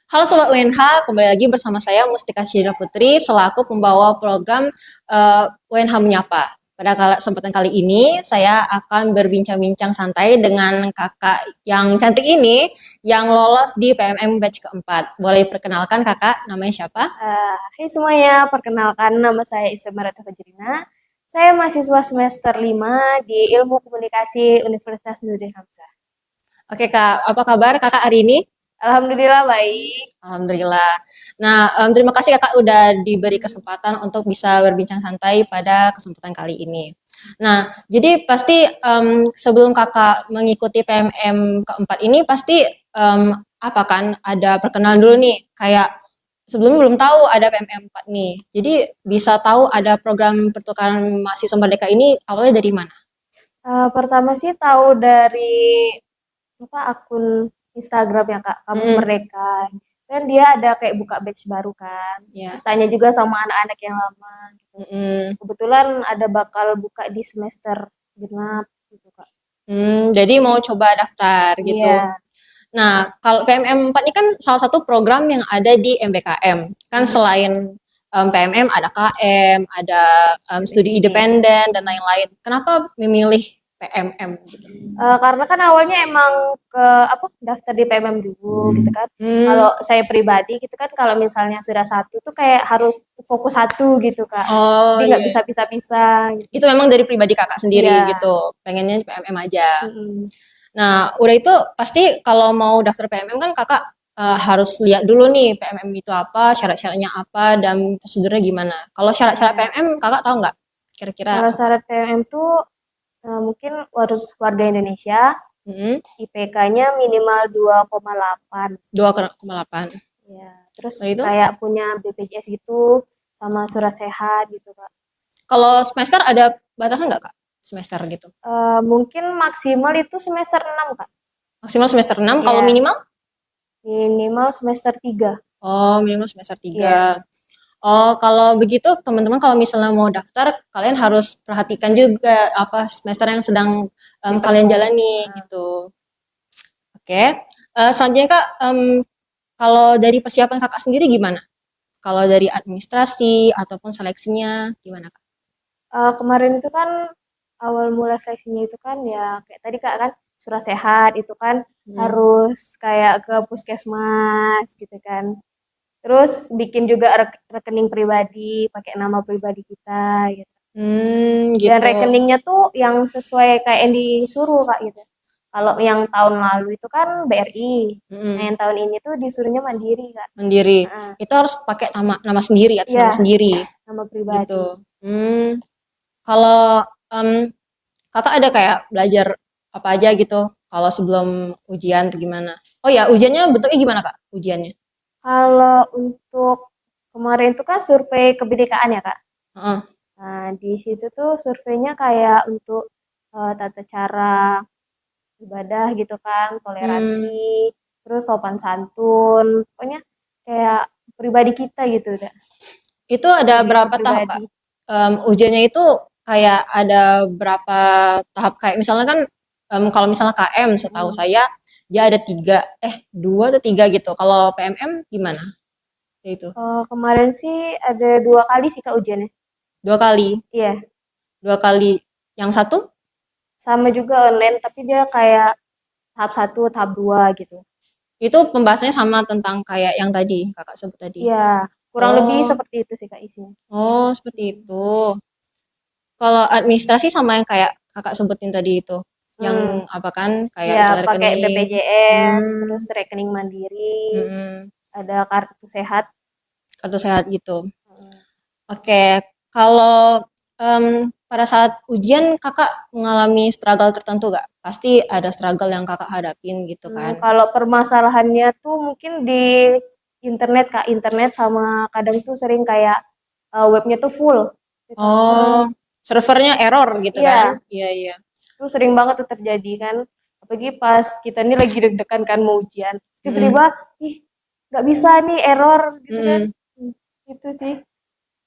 Halo Sobat UNH, kembali lagi bersama saya Mustika Syedra Putri selaku pembawa program UNH Menyapa. Pada kesempatan kali ini saya akan berbincang-bincang santai dengan kakak yang cantik ini yang lolos di PMM batch keempat. Boleh perkenalkan kakak, namanya siapa? Hai semuanya, perkenalkan nama saya Ismail Fajrina. Saya mahasiswa semester 5 di Ilmu Komunikasi Universitas Nurdin Hamzah. Oke kak, apa kabar kakak hari ini? Alhamdulillah baik. Alhamdulillah. Nah, terima kasih kakak udah diberi kesempatan untuk bisa berbincang santai pada kesempatan kali ini. Nah, jadi pasti sebelum kakak mengikuti PMM keempat ini pasti apa kan ada perkenalan dulu nih, kayak sebelumnya belum tahu ada PMM 4 nih. Jadi bisa tahu ada program pertukaran mahasiswa merdeka ini awalnya dari mana? Pertama sih tahu dari akun Instagram ya Kak, Kampus Mm, Merdeka. Kan dia ada kayak buka batch baru kan. Terus ya. tanya juga sama anak-anak yang lama gitu. Mm-mm. Kebetulan ada bakal buka di semester genap gitu Kak. Jadi mau coba daftar gitu. Iya. Nah, kalau PMM 4 ini kan salah satu program yang ada di MBKM. Kan Hmm, selain PMM ada KM, ada studi PPSID. independen dan lain-lain. Kenapa memilih PMM gitu? Karena kan awalnya emang ke daftar di PMM dulu gitu kan. Hmm, Kalau saya pribadi gitu kan kalau misalnya sudah satu tuh kayak harus fokus satu gitu, Kak. oh Jadi nggak iya. bisa pisah-pisah gitu. Itu memang dari pribadi kakak sendiri Iya, gitu. Pengennya PMM aja. mhm, Nah, udah itu pasti kalau mau daftar PMM kan kakak harus lihat dulu nih PMM itu apa, syarat-syaratnya apa, dan prosedurnya gimana. Kalau syarat-syarat iya. PMM kakak tahu nggak? Kira-kira Kalau apa? syarat PMM tuh, mungkin harus warga Indonesia, Hmm, IPK-nya minimal 2,8. 2,8. Ya, terus Lalu itu, kayak punya BPJS gitu sama surat sehat gitu, Kak. kalau semester ada batasan nggak kak? Semester gitu. Mungkin maksimal itu semester 6 Kak. Maksimal semester 6. Kalau Ya, minimal? minimal semester 3. Oh, minimal semester Iya. 3. Oh, kalau begitu teman-teman kalau misalnya mau daftar, kalian harus perhatikan juga apa semester yang sedang kalian Ditempuh. jalani Heeh. gitu. Oke. Selanjutnya Kak, kalau dari persiapan Kakak sendiri gimana? Kalau dari administrasi ataupun seleksinya gimana Kak? Kemarin itu kan awal mula seleksinya itu kan ya kayak tadi Kak kan surat sehat itu kan Hmm. harus kayak ke puskesmas gitu kan. Terus bikin juga rekening pribadi, pakai nama pribadi kita gitu. Dan Gitu. rekeningnya tuh yang sesuai kayak yang disuruh Kak gitu. Kalau yang tahun lalu itu kan BRI. Nah, Hmm. yang tahun ini tuh disuruhnya Mandiri Kak. Mandiri. Heeh. Itu harus pakai nama nama sendiri atas Iya, nama sendiri nama pribadi. gitu. Kalau Kakak ada kayak belajar apa aja gitu kalau sebelum ujian atau gimana? Oh ya, ujiannya bentuknya gimana Kak? Ujiannya? Kalau untuk kemarin itu kan survei kebinekaan ya, Kak. Heeh. Nah, di situ tuh surveinya kayak untuk tata cara ibadah gitu kan, Hmm, toleransi, terus sopan santun, pokoknya kayak pribadi kita gitu udah, itu ada lebih ke berapa tahap Kak? pribadi. Ujiannya itu kayak ada berapa tahap kayak misalnya kan kalau misalnya KM setahu Mm. saya dia ada tiga, dua atau tiga gitu. Kalau PMM gimana? Ya itu Kemarin sih ada 2 kali sih Kak ujiannya. dua kali, Iya, dua kali. Yang satu sama juga online tapi dia kayak tahap satu, tahap 2 gitu. itu pembahasannya sama tentang kayak yang tadi kakak sebut tadi. Iya, kurang lebih Oh, seperti itu sih Kak isinya. oh seperti itu. Kalau administrasi sama yang kayak kakak sebutin tadi itu, Hmm. yang apa kan kayak Ya, misalnya pakai rekening. BPJS, terus Hmm, rekening mandiri, mm, ada kartu sehat. kartu sehat gitu. Hmm. Oke, kalau pada saat ujian kakak mengalami struggle tertentu gak? Pasti ada struggle yang kakak hadapin gitu kan? Kalau permasalahannya tuh mungkin di internet Kak, internet sama kadang tuh sering kayak webnya tuh full gitu. Oh, servernya error gitu kan? Iya, Iya iya. tuh sering banget tuh terjadi kan. Apalagi pas kita ini lagi deg-degan kan mau ujian. Mm-mm. Tiba-tiba, ih nggak bisa nih error gitu kan. Mm-mm. Hmm, Itu sih.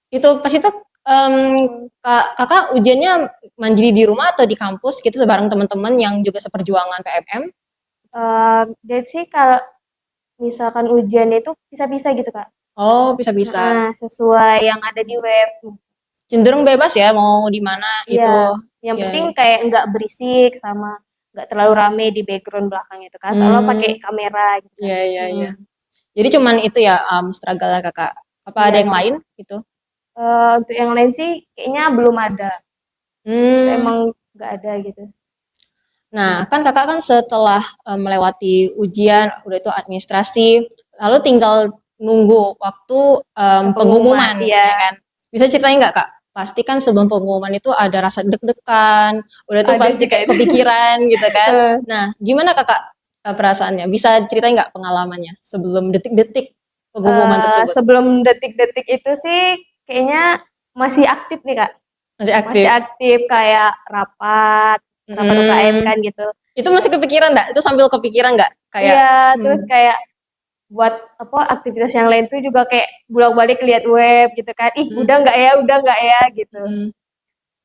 Itu pas itu em, Hmm. kakak ujiannya mandiri di rumah atau di kampus gitu bareng teman-teman yang juga seperjuangan PMM? Jadi sih kalau misalkan ujiannya itu bisa-bisa gitu Kak. Oh, bisa-bisa. Nah, sesuai yang ada di web. Cenderung bebas ya mau di mana itu. Iya, yang Ya. penting kayak nggak berisik sama nggak terlalu rame di background belakang itu kan. Soalnya pakai Hmm, kamera gitu kan. ya ya Mm-mm. ya. Jadi cuman itu ya struggle Kakak. Apa ada Iya, yang lain gitu? untuk yang lain sih kayaknya belum ada. Itu Hmm. emang nggak ada gitu. Nah, kan Kakak kan setelah melewati ujian, udah itu administrasi, lalu tinggal nunggu waktu Pengumuman, pengumuman, ya iya. kan? Bisa ceritain nggak Kak? Pasti kan sebelum pengumuman itu ada rasa deg-degan, udah itu Ada pasti sih Kak kayak itu. kepikiran gitu kan. Eh, Nah, gimana Kakak perasaannya? Bisa ceritain nggak pengalamannya sebelum detik-detik pengumuman tersebut? sebelum detik-detik itu sih kayaknya masih aktif nih Kak. Masih Masih aktif? aktif kayak rapat UKM Hmm, kan gitu. itu masih kepikiran nggak? Itu sambil kepikiran nggak? Kayak, Iya, terus hmm, kayak buat apa aktivitas yang lain tuh juga kayak bolak-balik lihat web gitu kan. Ih, hmm, udah nggak ya gitu. hmm,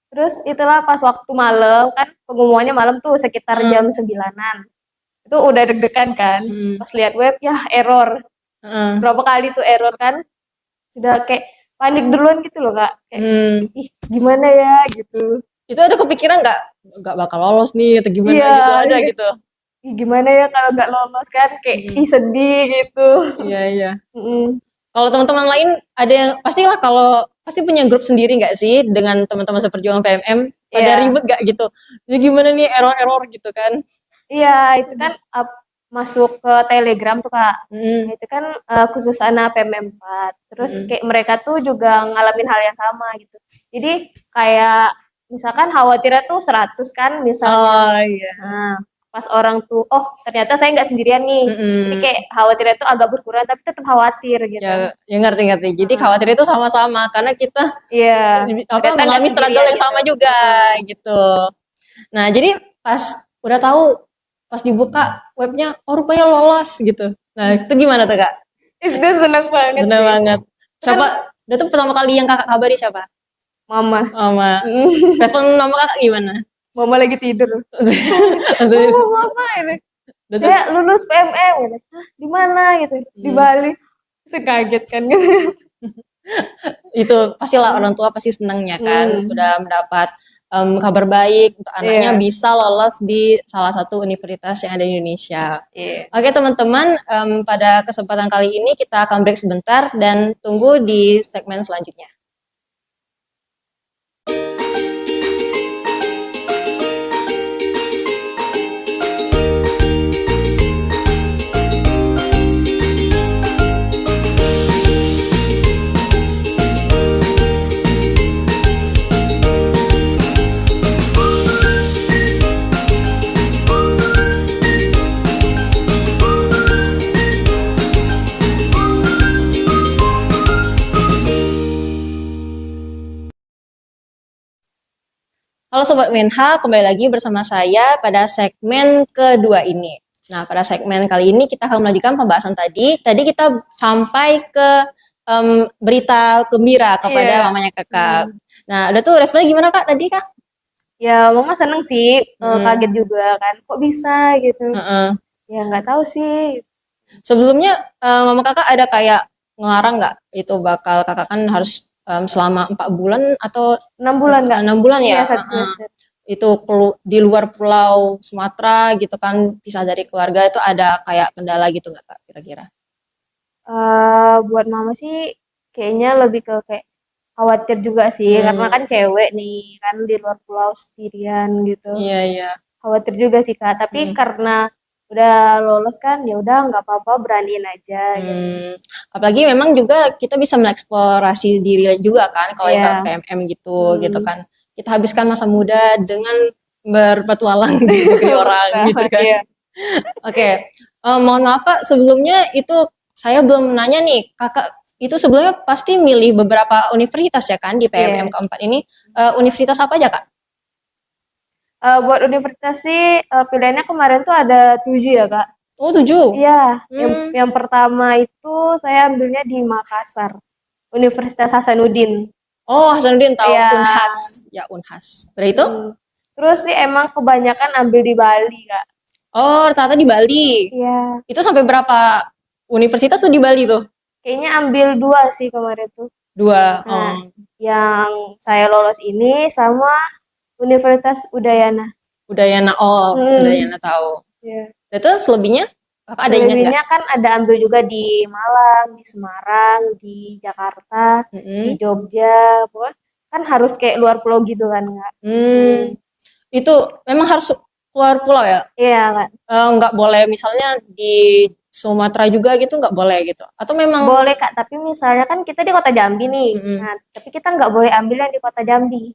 Terus itulah pas waktu malam kan pengumumannya malam tuh sekitar jam hmm, 9-an. Itu udah deg-degan kan. hmm, Pas lihat web ya error. hmm. Berapa kali tuh error kan. Sudah kayak panik duluan gitu loh, Kak. Kayak Hmm, ih gimana ya gitu. itu ada kepikiran nggak bakal lolos nih atau gimana Iya, gitu ada gitu. ih gimana ya kalau nggak lolos kan kayak ih Mm, sedih gitu. iya iya. Mm-mm. Kalau teman-teman lain ada yang pastilah kalau pasti punya grup sendiri nggak sih dengan teman-teman seperjuangan PMM pada Iya. ribet nggak gitu? Jadi gimana nih error-error gitu kan? Iya, itu kan masuk ke Telegram tuh Kak. Nah, Mm, itu kan khusus anak PM4. Terus mm. kayak mereka tuh juga ngalamin hal yang sama gitu. Jadi kayak misalkan khawatirnya tuh 100 kan misalnya. Oh iya. Nah, pas orang tuh, oh ternyata saya nggak sendirian nih. Jadi Mm-mm. kayak khawatirnya tuh agak berkurang tapi tetap khawatir gitu. Ya ngerti-ngerti. Jadi khawatir Heeh. itu sama-sama karena kita Iya, apa ternyata nggak mengalami struggle sendirian yang gitu. sama juga Heeh. gitu. Nah, jadi pas udah tahu, pas dibuka webnya, oh rupanya lolos gitu. Nah, itu gimana tuh Kak? Itu seneng banget Senang sih. banget. Itu kan Siapa? Itu pertama kali yang Kakak kabari siapa? mama. Mama. Respon mama Kakak gimana? Mama lagi tidur. Langsung, Mama ini. udah tuh, Saya lulus PMM gitu. Hah, di mana gitu? Di hmm, Bali. Saya kaget kan gitu. itu pastilah orang tua pasti senangnya kan, Hmm, udah mendapat kabar baik untuk anaknya iya, bisa lolos di salah satu universitas yang ada di Indonesia. iya. Oke teman-teman, pada kesempatan kali ini kita akan break sebentar dan tunggu di segmen selanjutnya. Halo Sobat Menha, kembali lagi bersama saya pada segmen kedua ini. Nah, pada segmen kali ini kita akan melanjutkan pembahasan tadi. Tadi kita sampai ke berita gembira kepada Iya. mamanya Kakak. Hmm. Nah, udah tuh responnya gimana Kak tadi Kak? Ya, Mama seneng sih, Hmm, kaget juga kan. Kok bisa gitu? heeh. Ya nggak tahu sih. Sebelumnya mama Kakak ada kayak ngelarang nggak itu bakal Kakak kan harus selama 4 bulan atau 6 bulan nggak? 6 bulan Iya, ya? satu Heeh. semester. Itu di luar pulau Sumatera gitu kan pisah dari keluarga itu ada kayak kendala gitu nggak Kak kira-kira? Buat Mama sih kayaknya lebih ke kayak khawatir juga sih, karena kan Hmm, cewek nih, kan di luar pulau sendirian gitu. iya iya. Khawatir juga sih Kak, tapi Hmm, karena udah lolos kan ya udah nggak apa-apa beraniin aja gitu. hmm. Apalagi memang juga kita bisa mengeksplorasi diri juga kan kalau yang kayak Iya. PMM gitu Hmm. kan. Kita habiskan masa muda dengan berpetualang di negeri orang gitu Bertahan, kan. iya. Oke, mohon maaf Kak, sebelumnya itu saya belum nanya nih, Kakak itu sebelumnya pasti milih beberapa universitas ya kan di PMM Iya. keempat ini, universitas apa aja Kak? Buat universitas sih pilihannya kemarin tuh ada 7 ya Kak. Oh 7? Iya, yang Hmm. yang pertama itu saya ambilnya di Makassar, Universitas Hasanuddin. Oh Hasanuddin tahu, Iya. Unhas, ya Unhas. Udah itu? Hmm. Terus sih emang kebanyakan ambil di Bali Kak. Oh ternyata di Bali. Iya. Itu sampai berapa universitas tuh di Bali tuh? Kayaknya ambil 2 sih kemarin tuh. 2. Nah, yang saya lolos ini sama Universitas Udayana. Udayana. Oh, Hmm, Udayana tahu. ya. Itu selebihnya Kakak ada ingat nggak? Selebihnya kan ada ambil juga di Malang, di Semarang, di Jakarta, di Mm-mm. Jogja, pokoknya kan harus kayak luar pulau gitu kan, Kak. Hmm, itu memang harus keluar pulau ya? Iya, Kak. Nggak boleh misalnya di Sumatera juga gitu nggak boleh gitu? Atau memang Boleh, Kak, tapi misalnya kan kita di Kota Jambi nih. mm-mm. Nah, tapi kita nggak boleh ambil yang di Kota Jambi.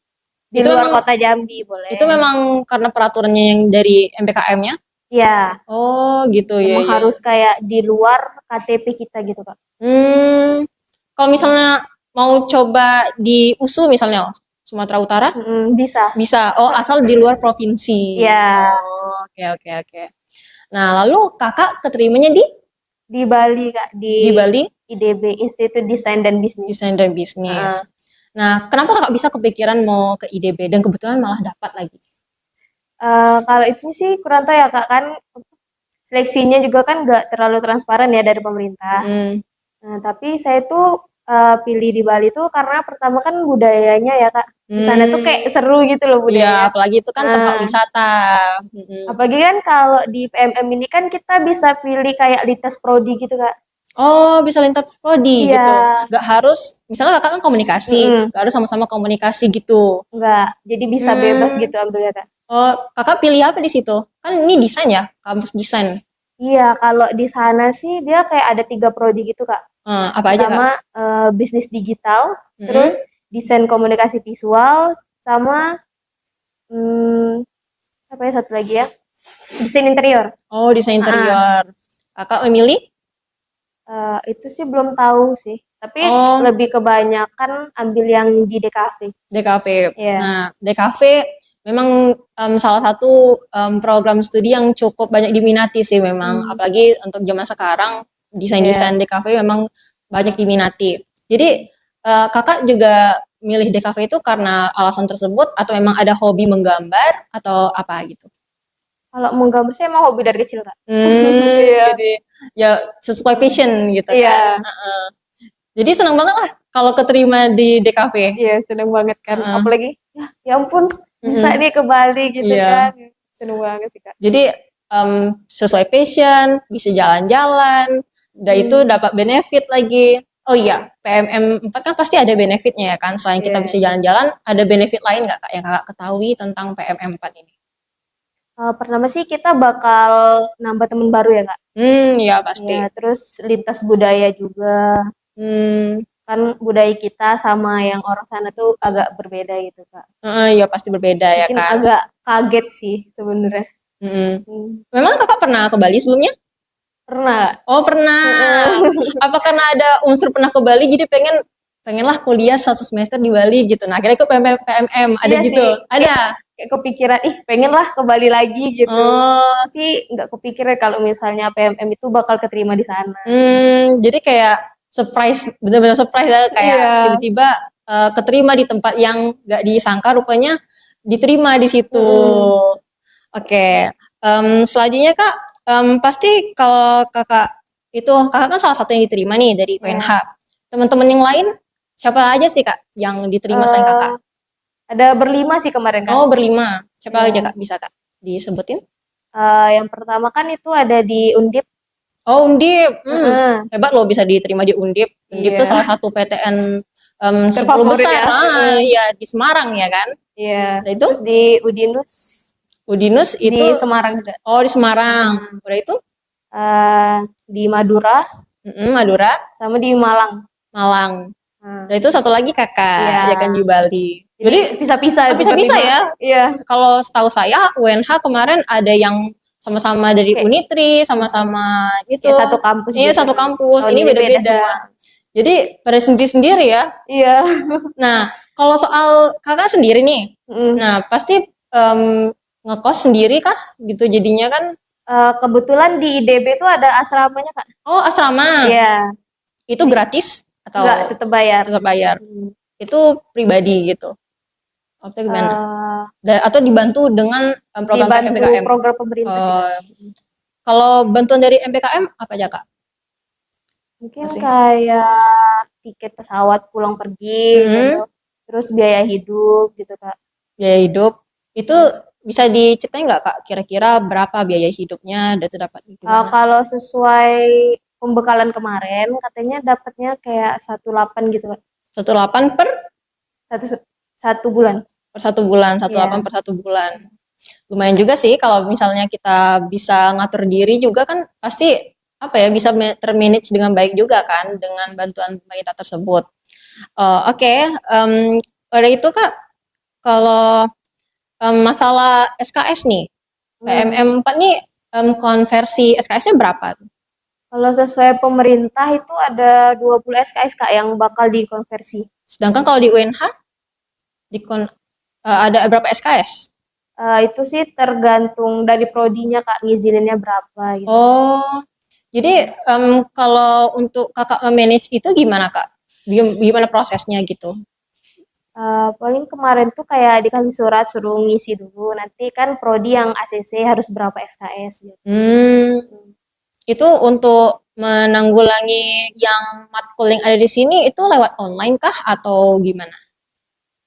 Di Itu luar memang Kota Jambi itu boleh. memang karena peraturannya yang dari MPKM-nya? Iya, Oh gitu ya emang ya. harus kayak di luar KTP kita gitu, Kak. Hmm, kalau misalnya mau coba di USU misalnya Sumatera Utara Bisa. bisa. Oh asal di luar provinsi. Ya, Oh oke oke oke. Nah lalu kakak keterimanya di Bali, Kak, di di Bali IDB, Institut Desain dan Bisnis. desain dan bisnis. Heeh. Nah kenapa kakak bisa kepikiran mau ke IDB dan kebetulan malah dapat lagi? Kalau itu sih kurang tahu ya, Kak, kan seleksinya juga kan nggak terlalu transparan ya dari pemerintah. Mm-mm. Nah, tapi saya tuh pilih di Bali tuh karena pertama kan budayanya ya, Kak. Di sana tuh kayak Hmm, seru gitu loh iya budayanya. apalagi itu kan tempat Nah, wisata. Mm-mm. apalagi kan kalau di PMM ini kan kita bisa pilih kayak lintas prodi gitu, Kak. Oh, bisa lintas prodi Iya, gitu. Gak harus, misalnya kakak kan komunikasi, mm-mm, gak harus sama-sama komunikasi gitu. enggak. Jadi bisa bebas Hmm. gitu ambilnya, Kak. Oh, kakak pilih apa di situ? Kan ini desain ya, kampus desain. Iya, kalau di sana sih dia kayak ada 3 prodi gitu, Kak. Apa aja kak? Pertama bisnis digital, terus Mm-mm. desain komunikasi visual, sama apa ya satu lagi ya? Desain interior. Oh, desain Ah, interior. Kakak memilih? itu sih belum tahu sih. Tapi Oh, lebih kebanyakan ambil yang di DKV. DKV. Iya. Nah, DKV memang salah satu program studi yang cukup banyak diminati sih memang. Hmm, Apalagi untuk zaman sekarang, desain-desain iya. DKV memang banyak diminati. Jadi, kakak juga milih DKV itu karena alasan tersebut atau memang ada hobi menggambar atau apa gitu? Kalau menggambar sih emang hobi dari kecil, Kak. Iya. Jadi ya sesuai passion gitu kan. Iya. Jadi senang banget lah kalau keterima di DKV. Iya, seneng banget kan. Heeh. Apalagi ya ampun bisa Mm-mm. nih ke Bali gitu Iya. kan. Seneng banget sih, Kak. Jadi sesuai passion, bisa jalan-jalan, dan itu Hmm, dapat benefit lagi. Oh iya, PMM 4 kan pasti ada benefitnya ya kan. Selain kita bisa iya. jalan-jalan, ada benefit lain nggak kak yang kakak ketahui tentang PMM 4 ini? Pertama sih kita bakal nambah teman baru ya, Kak. Ya pasti. Ya, terus lintas budaya juga. Hmm, Kan budaya kita sama yang orang sana tuh agak berbeda gitu, Kak. ya pasti berbeda ya Bikin kan. agak kaget sih sebenarnya. Mm. Hmm, Memang kakak pernah ke Bali sebelumnya? pernah, Kak. Oh pernah. Heeh. Apa karena ada unsur pernah ke Bali jadi pengenlah kuliah 1 semester di Bali gitu. Nah akhirnya ke PMM ada Iya gitu. sih, kayak Ada. kayak kepikiran, ih pengen lah ke Bali lagi gitu. Oh, Tapi nggak kepikiran kalau misalnya PMM itu bakal keterima di sana. jadi kayak surprise, bener-bener surprise ya, kayak Iya. tiba-tiba keterima di tempat yang gak disangka rupanya diterima di situ. Mm-mm. Oke, selanjutnya kak, pasti kalau kakak kan salah satu yang diterima nih dari UNH. Ya. Teman-teman yang lain siapa aja sih kak yang diterima selain Eh, kakak? ada berlima sih kemarin kan. Oh berlima, siapa aja Ya. kak bisa kak disebutin? Yang pertama kan itu ada di Undip. Oh Undip, Heeh. hebat loh bisa diterima di Undip. Undip tuh salah Iya. satu PTN 10 Terfavorit besar, ya. Heeh. ya di Semarang ya kan. Iya. Nah itu Terus di Udinus Udinus di itu, Semarang juga. oh di Semarang. Heeh. Udah itu Di Madura Madura, sama di Malang. Malang. Nah, Udah itu satu lagi kakak, ya kan iya. di Bali. Jadi Jadi pisah-pisah itu bisa-bisa berlima. ya. Iya. Kalau setahu saya UNH kemarin ada yang sama-sama dari Kayak Unitri, heeh, sama itu. kayak satu kampus Iya gitu. satu kampus, Tahun ini ini beda beda-beda. semua. Jadi pada sendiri-sendiri ya. Iya. Nah, kalau soal kakak sendiri nih, Mm. nah pasti ngekos sendiri kah gitu jadinya kan? Kebetulan di IDB itu ada asramanya, Kak. Oh asrama, Iya. itu Jadi gratis enggak atau tetap bayar. tetap bayar? Hmm. Itu pribadi gitu, atau gimana? Eh, Atau dibantu dengan program Dibantu MPKM? program pemerintah sih, Kak. Oh, kalau bantuan dari MPKM apa aja kak? Mungkin Masih. kayak tiket pesawat pulang pergi gitu. Terus biaya hidup gitu, Kak. Biaya hidup itu bisa diceritain nggak Kak, kira-kira berapa biaya hidupnya dan itu dapat gimana? Kalau sesuai pembekalan kemarin katanya dapatnya kayak 18 gitu, Kak. 18 per Satu satu bulan. per 1 bulan, 18 Iya. per 1 bulan. Lumayan juga sih kalau misalnya kita bisa ngatur diri juga kan pasti apa ya bisa termanage dengan baik juga kan dengan bantuan pemerintah tersebut. Oke, pada itu Kak, kalau masalah SKS nih, PMM 4 nih konversi SKS-nya berapa? Kalau sesuai pemerintah itu ada 20 SKS, Kak, yang bakal dikonversi. Sedangkan kalau di UNH ada berapa SKS? Itu sih tergantung dari prodinya, Kak, ngizininnya berapa gitu. Oh, jadi kalau untuk Kakak manage itu gimana Kak? Gimana prosesnya gitu? Paling kemarin tuh kayak dikasih surat suruh ngisi dulu, nanti kan prodi yang ACC harus berapa SKS gitu. Itu untuk menanggulangi yang matkul yang ada di sini itu lewat online kah atau gimana?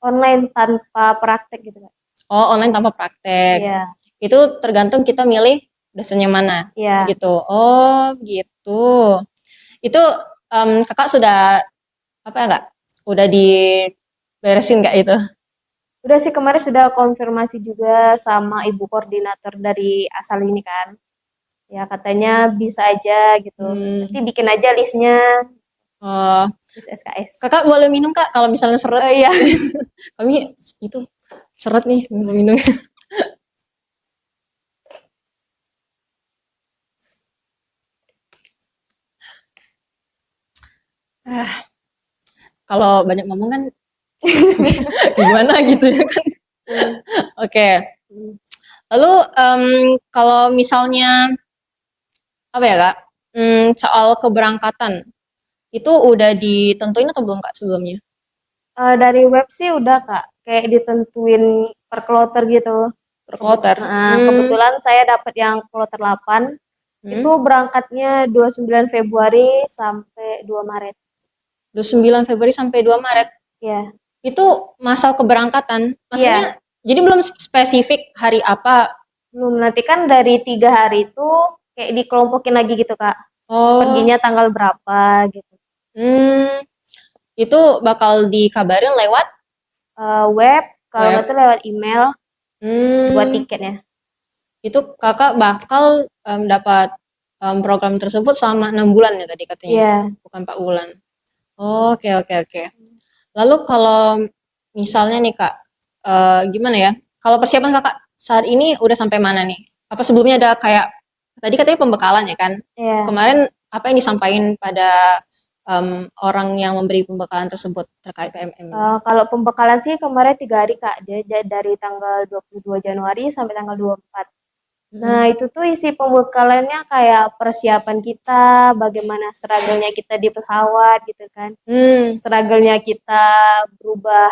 Online tanpa praktek gitu, Kak. Oh, online tanpa praktek. Iya. Itu tergantung kita milih dosennya mana, Iya. gitu. Oh, gitu. Itu kakak sudah apa enggak? Udah diberesin nggak itu? Udah sih kemarin sudah konfirmasi juga sama ibu koordinator dari asal ini kan. Ya katanya bisa aja gitu. Nanti bikin aja listnya, Oh, list SKS. kakak boleh minum kak kalau misalnya seret. Iya. Kami itu seret nih minum. Kalau banyak ngomong kan gimana gitu ya kan. Oke. Lalu kalau misalnya apa ya kak, soal keberangkatan itu udah ditentuin atau belum kak sebelumnya? Dari web sih udah, Kak, kayak ditentuin per kloter gitu. Per kloter. Kebetulan saya dapat yang kloter 8. Itu berangkatnya 29 Februari sampai 2 Maret. 29 Februari sampai 2 Maret. Iya. Itu masa keberangkatan. Maksudnya Iya. jadi belum spesifik hari apa. Belum, nanti kan dari 3 hari itu kayak dikelompokin lagi gitu, Kak. Oh, Perginya tanggal berapa gitu. itu bakal dikabarin lewat Web, kalau web. nggak tuh lewat email buat Hmm, tiketnya. itu kakak bakal dapat program tersebut selama 6 bulan ya tadi katanya, Iya. bukan 4 bulan. Oke, oke, oke. Lalu kalau misalnya nih kak, gimana ya? Kalau persiapan kakak saat ini udah sampai mana nih? Apa sebelumnya ada kayak tadi katanya pembekalan ya kan? Iya. Kemarin apa yang disampaikan pada orang yang memberi pembekalan tersebut terkait PMM ini? Kalau pembekalan sih kemarin 3 hari, Kak. Dia dari tanggal 22 Januari sampai tanggal 24. Nah, itu tuh isi pembekalannya kayak persiapan kita, bagaimana struggle-nya kita di pesawat gitu kan. Struggle-nya kita berubah,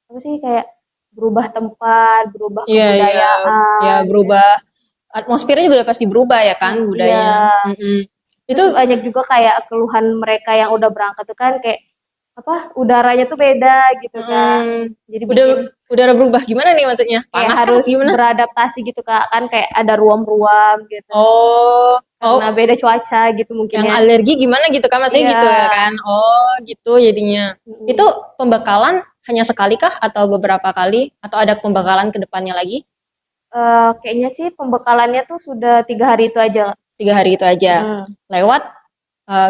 apa sih, kayak berubah tempat, berubah Iya, iya, ya kebudayaan, gitu ya. berubah. Atmosfernya juga pasti berubah ya kan Iya. budayanya. Itu Terus banyak juga kayak keluhan mereka yang udah berangkat tuh kan kayak apa udaranya tuh beda gitu kan. Jadi bikin udara berubah gimana nih maksudnya? kayak Panas kah harus gimana? beradaptasi gitu, Kak. Kan kayak ada ruam-ruam gitu. Oh, Karena beda cuaca gitu mungkin yang ya. alergi gimana gitu kan maksudnya Iya. gitu ya kan? Oh, gitu jadinya. Itu pembekalan hanya sekali kah atau beberapa kali atau ada pembekalan ke depannya lagi? Kayaknya sih pembekalannya tuh sudah 3 hari itu aja. 3 hari itu aja. Lewat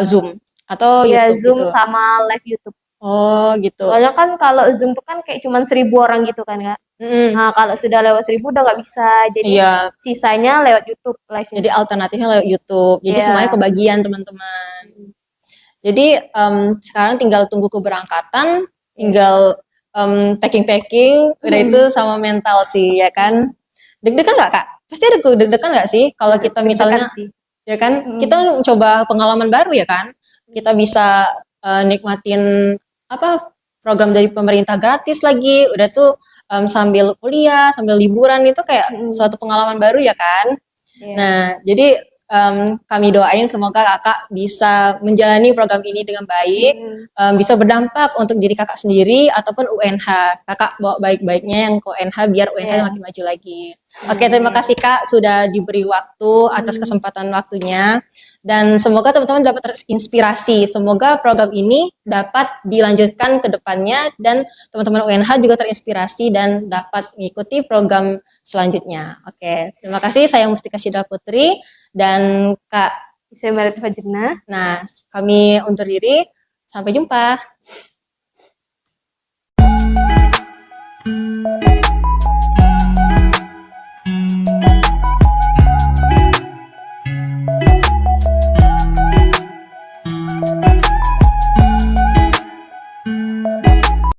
Zoom atau Iya, YouTube Zoom gitu. sama live YouTube. Oh, gitu. Soalnya kan kalau Zoom tuh kan kayak cuman 1.000 orang gitu kan, Kak. Nah, kalau sudah lewat 1.000 udah nggak bisa. Jadi Iya, sisanya lewat YouTube live-nya. jadi alternatifnya lewat YouTube. Jadi semuanya Iya. kebagian teman-teman. Jadi sekarang tinggal tunggu keberangkatan, tinggal packing-packing, udah itu sama mental sih ya kan. Deg-degan nggak kak? Pasti ada deg-degan nggak sih kalau kita misalnya, Sih. ya kan, kita coba pengalaman baru ya kan. Kita bisa nikmatin apa program dari pemerintah gratis lagi, udah tuh sambil kuliah, sambil liburan itu kayak suatu pengalaman baru ya kan. Iya. Nah, jadi kami doain semoga kakak bisa menjalani program ini dengan baik, bisa berdampak untuk diri kakak sendiri ataupun UNH. Kakak bawa baik-baiknya yang ke UNH biar UNH Iya. makin maju lagi. Oke, terima kasih Kak sudah diberi waktu atas kesempatan waktunya. Dan semoga teman-teman dapat terinspirasi. Semoga program ini dapat dilanjutkan ke depannya dan teman-teman UNH juga terinspirasi dan dapat mengikuti program selanjutnya. Oke, terima kasih. Saya Mustika Syidra Putri dan Kak. Saya Maret Fajrna. Nah, kami undur diri. Sampai jumpa.